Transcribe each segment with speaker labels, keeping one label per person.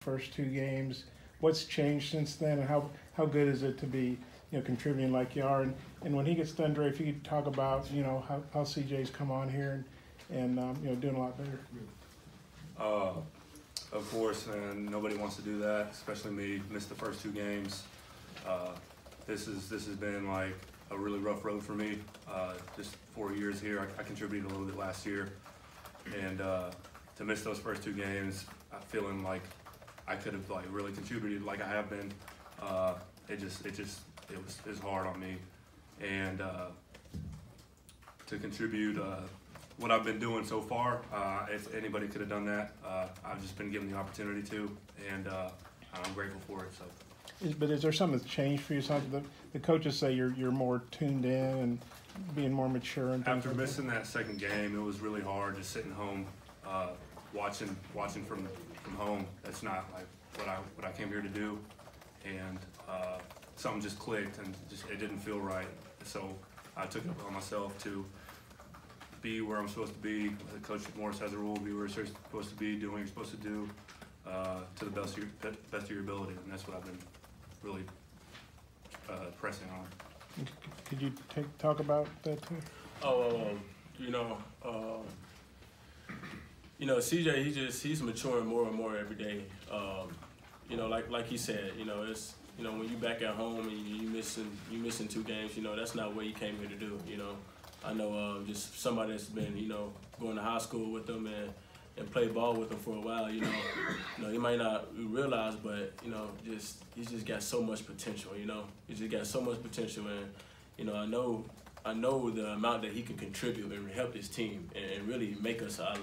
Speaker 1: first two games. What's changed since then, and how good is it to be contributing like you are? And when he gets done, Dre, if you could talk about how CJ's come on here and doing a lot better.
Speaker 2: Of course, and nobody wants to do that, especially me. Missed the first two games. This has been like a really rough road for me. Just 4 years here. I contributed a little bit last year, and to miss those first two games, I'm feeling like I could have like really contributed like I have been. It was hard on me, and to contribute what I've been doing so far. If anybody could have done that, I've just been given the opportunity to, and I'm grateful for it. So.
Speaker 1: But is there something that's changed for you? Something the coaches say you're more tuned in and being more mature and things.
Speaker 2: After
Speaker 1: like
Speaker 2: missing that second game, it was really hard just sitting home, watching from home. That's not like what I came here to do, and something just clicked and it didn't feel right. So I took it upon myself to be where I'm supposed to be. Coach Morris has a rule: be where you're supposed to be, doing what you're supposed to do, to the best of your ability, and that's what I've been really pressing on.
Speaker 1: Could you talk about that too?
Speaker 3: CJ, he's maturing more and more every day. Like he said, it's when you back at home and you missing two games, that's not what you came here to do. I know just somebody that's been going to high school with them and play ball with them for a while. You might not realize, but he's just got so much potential. He's just got so much potential, and I know the amount that he can contribute and help his team and really make us a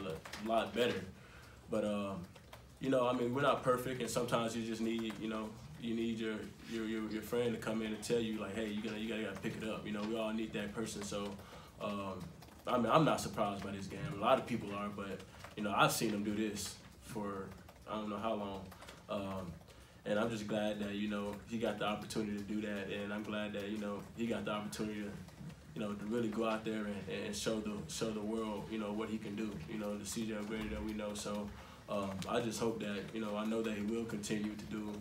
Speaker 3: lot better. But we're not perfect, and sometimes you just need you need your friend to come in and tell you like, hey, you gotta pick it up. We all need that person. So I'm not surprised by this game. A lot of people are, but I've seen him do this for I don't know how long, and I'm just glad that he got the opportunity to do that, and I'm glad that he got the opportunity to really go out there and show the world what he can do. The CJ O'Grady that we know. So I just hope that I know that he will continue to do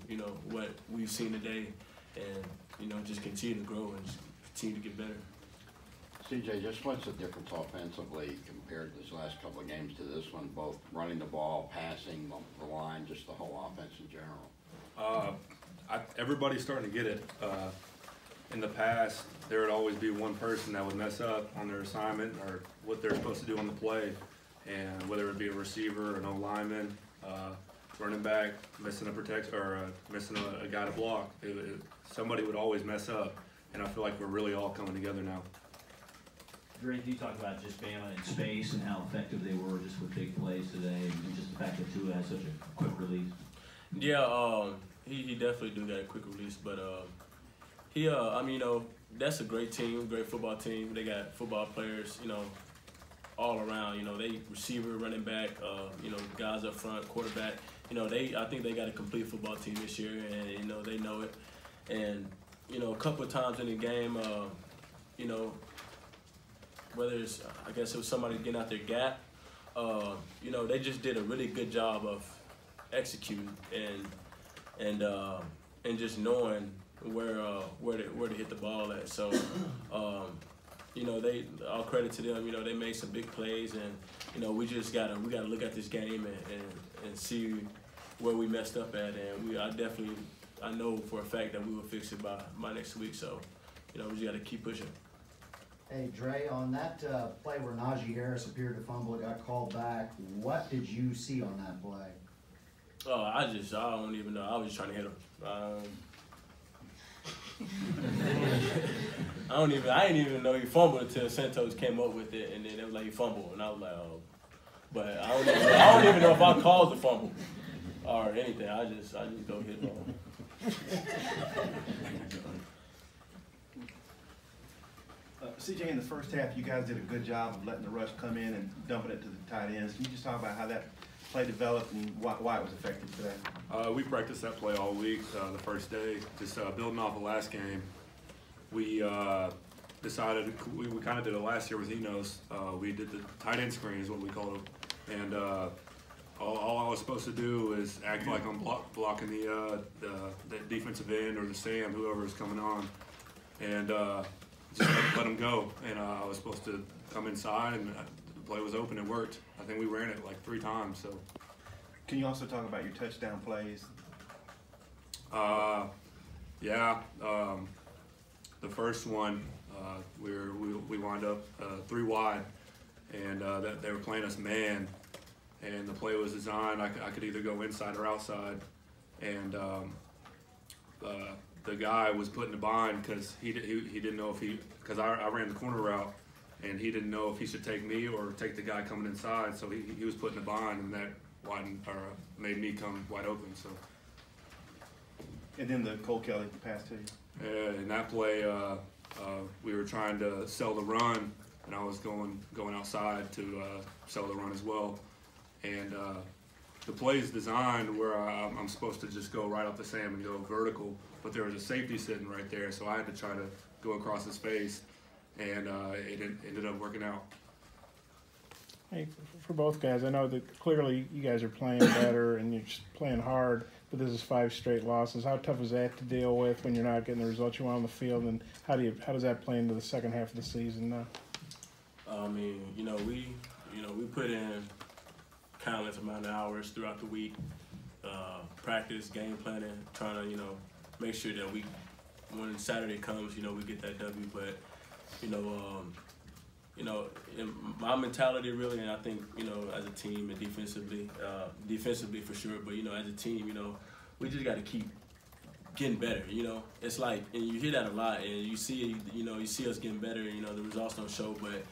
Speaker 3: what we've seen today, and just continue to grow and continue to get better.
Speaker 4: CJ, just what's the difference offensively compared to this last couple of games to this one, both running the ball, passing, the line, just the whole offense in general?
Speaker 2: Everybody's starting to get it. In the past, there would always be one person that would mess up on their assignment or what they're supposed to do on the play, and whether it be a receiver, an O-lineman, running back, missing a protect or missing a guy to block, somebody would always mess up, and I feel like we're really all coming together now.
Speaker 5: Dre, you talk about just Bama in space and how effective they were just with big plays today, and just the fact that Tua had such a quick release.
Speaker 3: Yeah, he definitely do that quick release, but that's a great team, great football team. They got football players, all around. They receiver, running back, guys up front, quarterback. I think they got a complete football team this year, and they know it. And a couple of times in the game, whether it's I guess it was somebody getting out their gap, they just did a really good job of executing and just knowing where to hit the ball at. So they all credit to them. They made some big plays, and we just gotta look at this game and see where we messed up at, and I know for a fact that we will fix it by next week. So we just gotta keep pushing.
Speaker 6: Hey, Dre, on that play where Najee Harris appeared to fumble, it got called back. What did you see on that play?
Speaker 3: Oh, I don't even know. I was just trying to hit him. I didn't even know he fumbled until Santos came up with it, and then it was like he fumbled, and I was like, oh. But I don't even know if I called the fumble or anything. I just go hit him.
Speaker 7: CJ, in the first half, you guys did a good job of letting the rush come in and dumping it to the tight ends. Can you just talk about how that play developed and why it was effective today?
Speaker 2: We practiced that play all week, the first day. Just building off the last game, we decided, we kind of did it last year with Enos. We did the tight end screen is what we call it, and all I was supposed to do is act like I'm blocking the defensive end or the Sam, whoever is coming on, and just let them go. And I was supposed to come inside, and the play was open. It worked. I think we ran it like 3 times. So.
Speaker 7: Can you also talk about your touchdown plays?
Speaker 2: Yeah. The first one, we wound up 3 wide, and they were playing us man. And the play was designed, I could either go inside or outside. And the guy was put in a bind because he didn't know if because I ran the corner route, and he didn't know if he should take me or take the guy coming inside. So he was put in a bind, and that made me come wide open. So.
Speaker 7: And then the Cole Kelly pass to you.
Speaker 2: In that play, we were trying to sell the run, and I was going outside to sell the run as well. And the play is designed where I'm supposed to just go right up the Sam and go vertical, but there was a safety sitting right there, so I had to try to go across his face, and it ended up working out.
Speaker 1: Hey, for both guys, I know that clearly you guys are playing better and you're just playing hard, but this is 5 straight losses. How tough is that to deal with when you're not getting the results you want on the field, and how does that play into the second half of the season now?
Speaker 3: I mean, we put in countless amount of hours throughout the week, practice, game planning, trying to, make sure that when Saturday comes, we get that W. But, in my mentality really, and I think, as a team and defensively for sure, but, as a team, we just got to keep getting better, It's like, and you hear that a lot, and you see us getting better, the results don't show, but,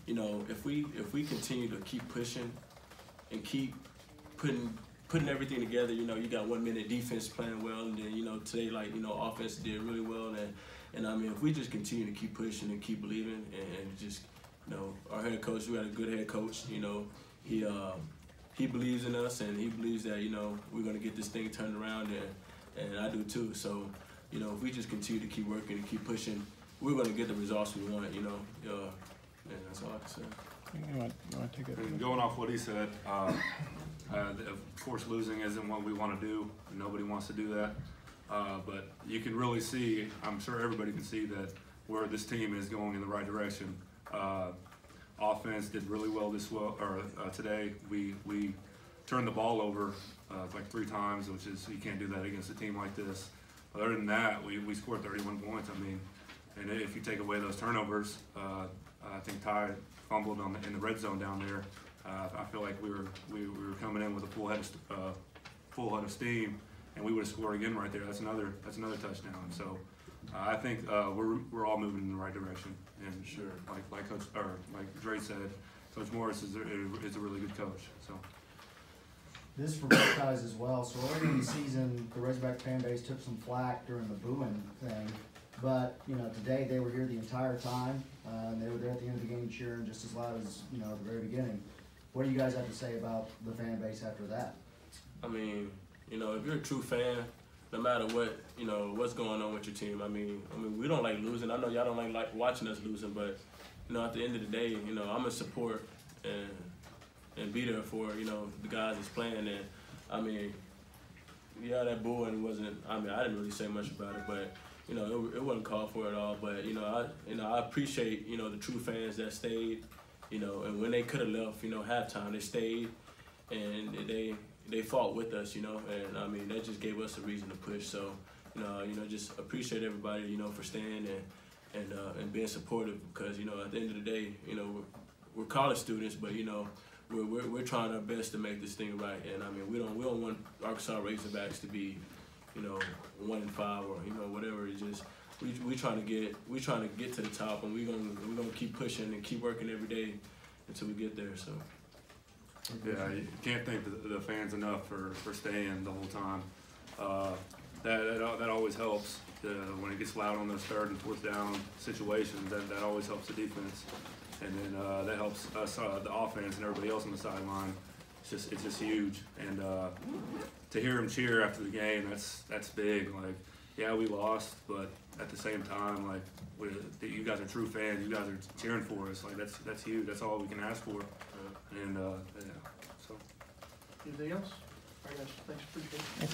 Speaker 3: if we continue to keep pushing and keep putting everything together, you got 1 minute defense playing well, and then, today, offense did really well, and I mean, if we just continue to keep pushing and keep believing, and just, our head coach, we got a good head coach, he believes in us, and he believes that, we're going to get this thing turned around, and I do too. So, if we just continue to keep working and keep pushing, we're going to get the results we want, and that's all I can say.
Speaker 1: You want to take it?
Speaker 2: And going off what he said, of course losing isn't what we want to do. Nobody wants to do that. But you can really see, I'm sure everybody can see that where this team is going in the right direction. Offense did really well today. We turned the ball over like 3 times, which is, you can't do that against a team like this. Other than that, we scored 31 points. I mean, and if you take away those turnovers, I think Ty fumbled in the red zone down there. I feel like we were coming in with a full head of steam, and we would have scored again right there. That's another touchdown. So I think we're all moving in the right direction. And sure, like Dre said, Coach Morris is a really good coach. So.
Speaker 6: This is for both guys as well. So early in the season, the Razorback fan base took some flack during the booing thing. But, today they were here the entire time, and they were there at the end of the game cheering just as loud as, at the very beginning. What do you guys have to say about the fan base after that?
Speaker 3: I mean, if you're a true fan, no matter what, what's going on with your team, I mean, we don't like losing. I know y'all don't like watching us losing, but, at the end of the day, I'm going to support and be there for, the guys that's playing. And, I mean, yeah, that booing wasn't, I didn't really say much about it, but, it wasn't called for at all, but I appreciate the true fans that stayed, and when they could have left, halftime, they stayed, and they fought with us, and I mean that just gave us a reason to push. So just appreciate everybody, for staying and being supportive, because at the end of the day, we're college students, but we're trying our best to make this thing right, and I mean we don't want Arkansas Razorbacks to be 1-5 or whatever. It's just we trying to get to the top, and we're gonna keep pushing and keep working every day until we get there. So
Speaker 2: yeah, you can't thank the fans enough for staying the whole time. That always helps when it gets loud on those 3rd and 4th down situations. That always helps the defense, and then that helps us, the offense, and everybody else on the sideline. It's just huge, and to hear him cheer after the game, that's big. Like, yeah, we lost, but at the same time, like, you guys are true fans. You guys are cheering for us. Like, that's huge. That's all we can ask for. And yeah, so.
Speaker 8: Anything else? All right, guys, thanks, appreciate it.